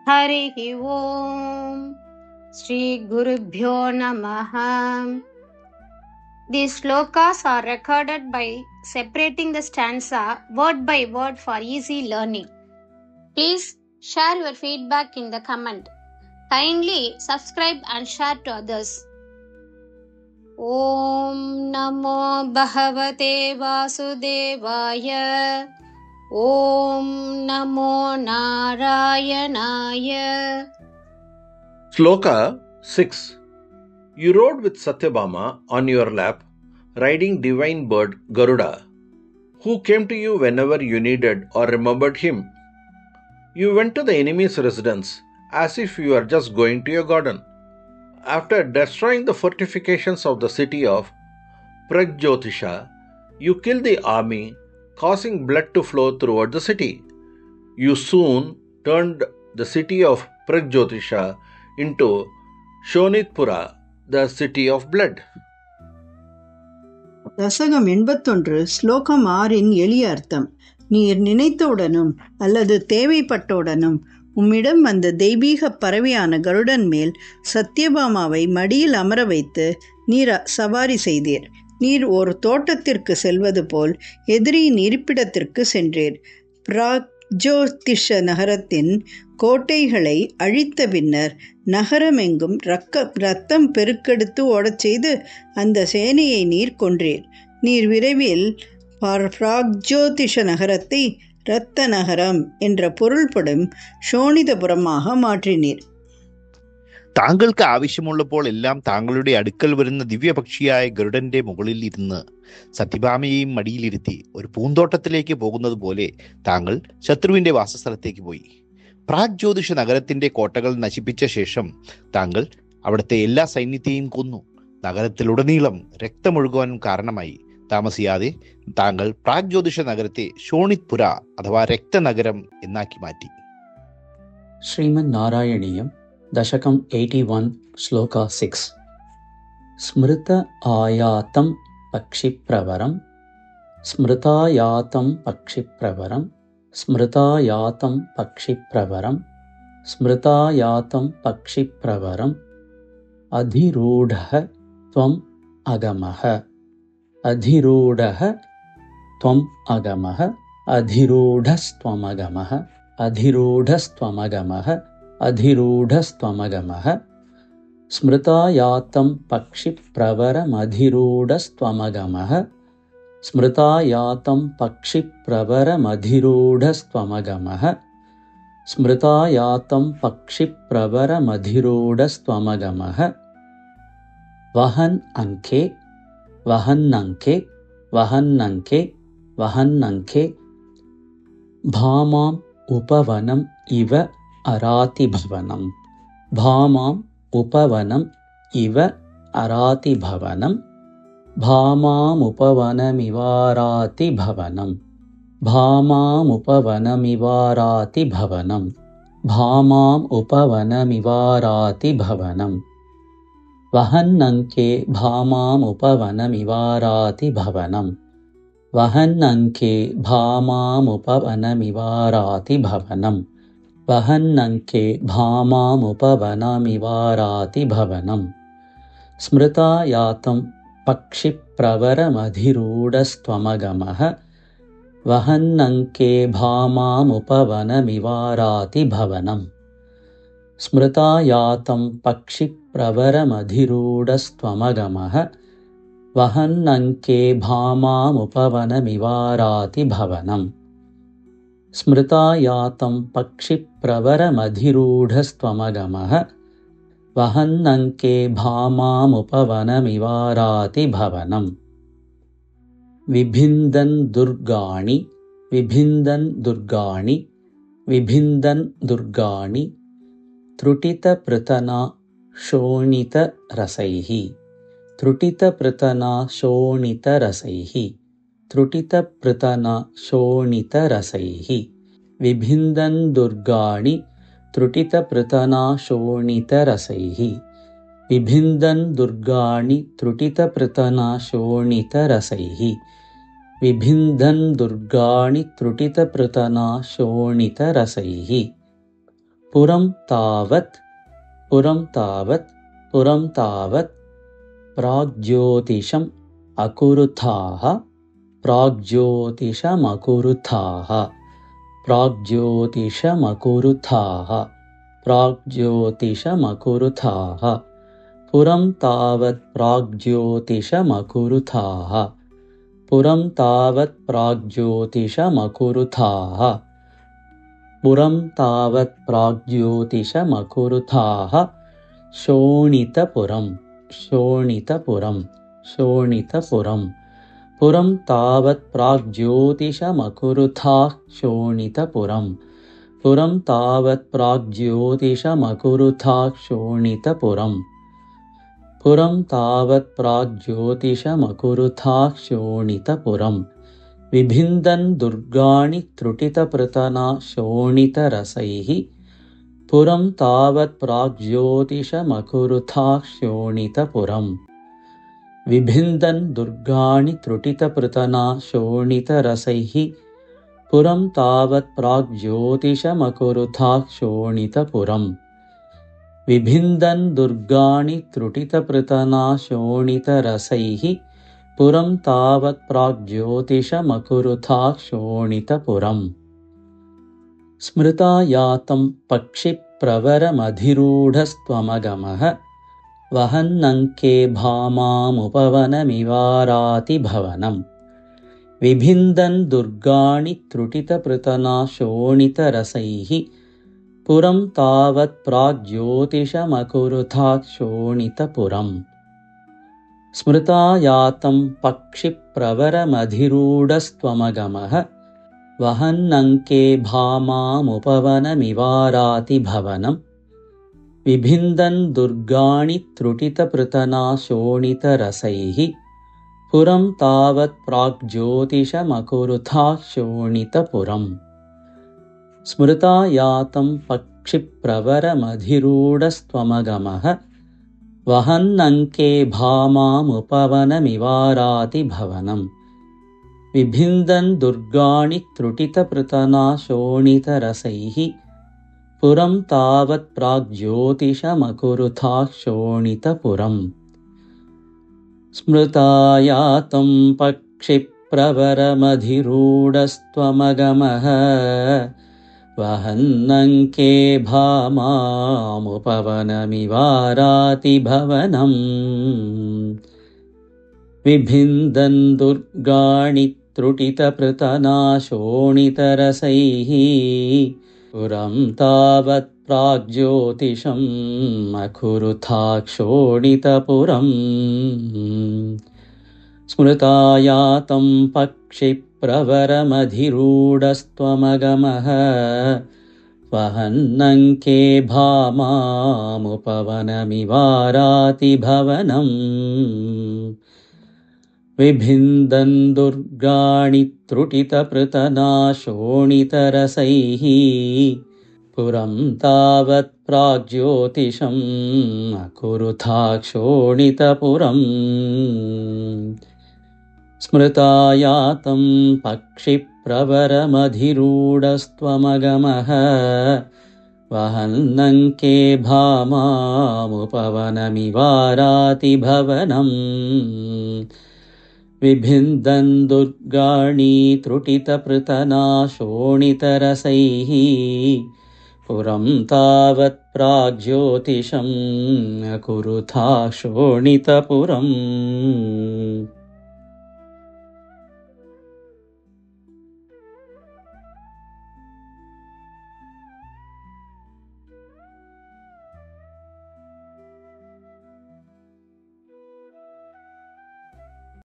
हरिः ओम् श्रीगुरुभ्यो नमः. These slokas are recorded by separating the stanza word by word for easy learning. Please share your feedback in the comment. Kindly subscribe and share to others. Om Namo Bhagavate Vasudevaya. Om Namo Narayanaya. Sloka 6. You rode with Satyabhama on your lap, riding divine bird Garuda, who came to you whenever you needed or remembered him. You went to the enemy's residence as if you were just going to your garden. After destroying the fortifications of the city of Pragjyotisha, you killed the army, causing blood to flow throughout the city. You soon turned the city of Pragjyotisha into Shonitpura, the city of blood. தசகம் 81 ஸ்லோகம் 6 எளிய அர்த்தம். நீர் நினைத்தவுடனும் அல்லது தேவைப்பட்டவுடனும் உம்மிடம் வந்த தெய்வீக பறவையான கருடன் மேல் சத்யபாமாவை மடியில் அமர வைத்து நீர் சவாரி செய்தீர். நீர் ஒரு தோட்டத்திற்கு செல்வது போல் எதிரியின் இருப்பிடத்திற்கு சென்றீர். பிராக்ஜோதிஷ நகரத்தின் கோட்டைகளை அழித்த பின்னர் நகரமெங்கும் இரத்தம் பெருக்கெடுத்து ஓடச் செய்து அந்த சேனையை நீர் கொன்றீர். நீர் விரைவில் பிராக்ஜோதிஷ நகரத்தை இரத்த நகரம் என்ற பொருள்படும் ഷോണിതപുരமாக മാറ്റിനീർ. താങ്കൾക്ക് ആവശ്യമുള്ളപ്പോൾ എല്ലാം താങ്കളുടെ അടുക്കൽ വരുന്ന ദിവ്യപക്ഷിയായ ഗരുഡന്റെ മുകളിൽ ഇരുന്ന് സത്യഭാമയെയും മടിയിലിരുത്തി ഒരു പൂന്തോട്ടത്തിലേക്ക് പോകുന്നത് പോലെ താങ്കൾ ശത്രുവിന്റെ വാസസ്ഥലത്തേക്ക് പോയി. പ്രാഗ്ജ്യോതിഷ നഗരത്തിന്റെ കോട്ടകൾ നശിപ്പിച്ച ശേഷം താങ്കൾ അവിടുത്തെ എല്ലാ സൈന്യത്തെയും കൊന്നു. നഗരത്തിലുടനീളം രക്തമൊഴുകുവാൻ കാരണമായി. താമസിയാതെ താങ്കൾ പ്രാഗ്ജ്യോതിഷ നഗരത്തെ ഷോണിത്പുര അഥവാ രക്തനഗരം എന്നാക്കി മാറ്റി. ശ്രീമദ് നാരായണീയം ദശകം 81 ശ്ലോക 6. സ്മൃത ആയാതം പക്ഷിപ്രവരം സ്മൃതായാതം പക്ഷിപ്രവരം സ്മൃതായാതം പക്ഷിപ്രവരം സ്മൃതായാതം പക്ഷിപ്രവരം അധിരൂഢഃ ത്വം അഗമഃ അധിരൂഢഃ ത്വം അഗമഃ അധിരൂഢസ്ത്വമഗമഃ അധിരൂഢസ്ത്വമഗമഃ അധിരൂഢസ്ത്വമഗമഃ സ്മൃതായാതം പക്ഷിപ്രവരമധിരൂഢസ്ത്വമഗമഃ സ്മൃതായാതം പക്ഷിപ്രവരമധിരൂഢസ്ത്വമഗമഃ സ്മൃതായാതം പക്ഷിപ്രവരമധിരൂഢസ്ത്വമഗമഃ വഹൻ അങ്കേ വഹന്നങ്കേ വഹന്നങ്കേ വഹന്നങ്കേ ഭാമാം ഉപവനം ഇവ അരാതിഭവനം ഭാമാം ഉപവനം ഇവ അരാതിഭവനം ഭാമാമുപവനമിവാരാതിഭവനം ഭാമാമുപവനമിവാരാതിഭവനം ഭാമാം ഉപവനമിവാരാതിഭവനം വഹന്നങ്കേ ഭാമാമുപവനമിവാരാതിഭവനം വഹന്നങ്കേ ഭാമാമുപവനമിവാരാതിഭവനം വഹന്നങ്കേ ഭാമാമുപവനമിവാരാതിഭവനം സ്മൃതായാതം പക്ഷിപ്രവരമധിരൂഢസ്ത്വമഗമഃ വഹന്നങ്കേ ഭാമാമുപവനമിവാരാതിഭവനം സ്മൃതായാതം പക്ഷിപ്രവരമധിരൂഢസ്ത്വമഗമഃ വഹന്നങ്കേ ഭാമാമുപവനമിവാരാതിഭവനം സ്മൃതായാതം പക്ഷിപ്രവരമധിരൂഢസ്ത്വമഗമഃ വഹന്നങ്കേ ഭാമാമുപവനമിവാരാതിഭവനം വിഭിന്ദൻ ദുർഗാണി വിഭിന്ദൻ ദുർഗാണി വിഭിന്ദൻ ദുർഗാണി ത്രുട്ടിതപൃതനാ ശോണിതരസൈഃ ത്രുട്ടിതപൃതനാ ശോണിതരസൈഃ ത്രുട്ടിതപൃതനാ ശോണിതരസൈഃ വിഭിന്ദൻ ദുർഗാണി ത്രുട്ടിതപൃതനാ ശോണിതരസൈഃ വിഭിന്ദൻ ദുർഗാണി ത്രുട്ടിതപൃതനാ ശോണിതരസൈഃ വിഭിന്ദൻ ദുർഗാണി ത്രുട്ടിതപൃതനാ ശോണിതരസൈഃ पुरं तावत् प्राग्ज्योतिषम् अकुरुथाः पुरं तावत् प्राग्ज्योतिषमकुरुथाः शोणितपुरं पुरं तावत् प्राग्ज्योतिषमकुरुथाः शोणितपुरं विभिन्दन् दुर्गाणि त्रुटितपृतना शोणितरसैः पुरं तावत् प्राग्ज्योतिषमकुरुथाः शोणितपुरम् विभिन्दन् दुर्गाणि त्रुटितपृतना शोणितरसैः पुरं तावत् प्राग्ज्योतिषमकुरुथाः शोणितपुरम् विभिन्दन् दुर्गाणि त्रुटितपृतना शोणितरसैः पुरं तावत् प्राग्ज्योतिषमकुरुथाः शोणितपुरम् स्मृता यातं पक्षिप्रवरमधिरूढस्त्वमगमः वहन्नङ्के भामामुपवनमिवारातिभवनम् विभिन्दन् दुर्गाणि त्रुटितपृतना शोणितरसैः पुरं तावत् प्राग्ज्योतिषमकुरुथाः शोणितपुरम् स्मृता यातं पक्षिप्रवरमधिरूढस्त्वमगमः वहन्नङ्के भामामुपवनमिवारातिभवनम् विभिन्दन् दुर्गाणि त्रुटितपृतना शोणितरसैः पुरं तावत् प्राग्ज्योतिषमकुरुथाः शोणितपुरम् स्मृता यातं पक्षिप्रवरमधिरूढस्त्वमगमः वहन्नङ्के भामामुपवनमिवारातिभवनम् विभिन्दन् दुर्गाणि त्रुटितपृतना शोणितरसैः पुरं तावत् प्राग्ज्योतिषमकुरुथाः शोणितपुरम् स्मृता यातं पक्षिप्रवरमधिरूढस्त्वमगमः वहन्नङ्के भामामुपवनमिवारातिभवनम् विभिन्दन् दुर्गाणि त्रुटितपृतना शोणितरसैः पुरं तावत् प्राग्ज्योतिषम् अकुरुथाः शोणितपुरम् स्मृता यातं पक्षिप्रवरमधिरूढस्त्वमगमः वहन्नङ्के भामामुपवनमिवारातिभवनम् विभिन्दन् दुर्गाणि त्रुटितपृतना शोणितरसैः पुरं तावत् प्राग्ज्योतिषम् अकुरुथाः शोणितपुरम् स्मृता यातं पक्षिप्रवरमधिरूढस्त्वमगमः वहन्नङ्के भामामुपवनमिवारातिभवनम् विभिन्दन् दुर्गाणि त्रुटितपृतना शोणितरसैः पुरं तावत् प्राग्ज्योतिषम् अकुरुथाः शोणितपुरम्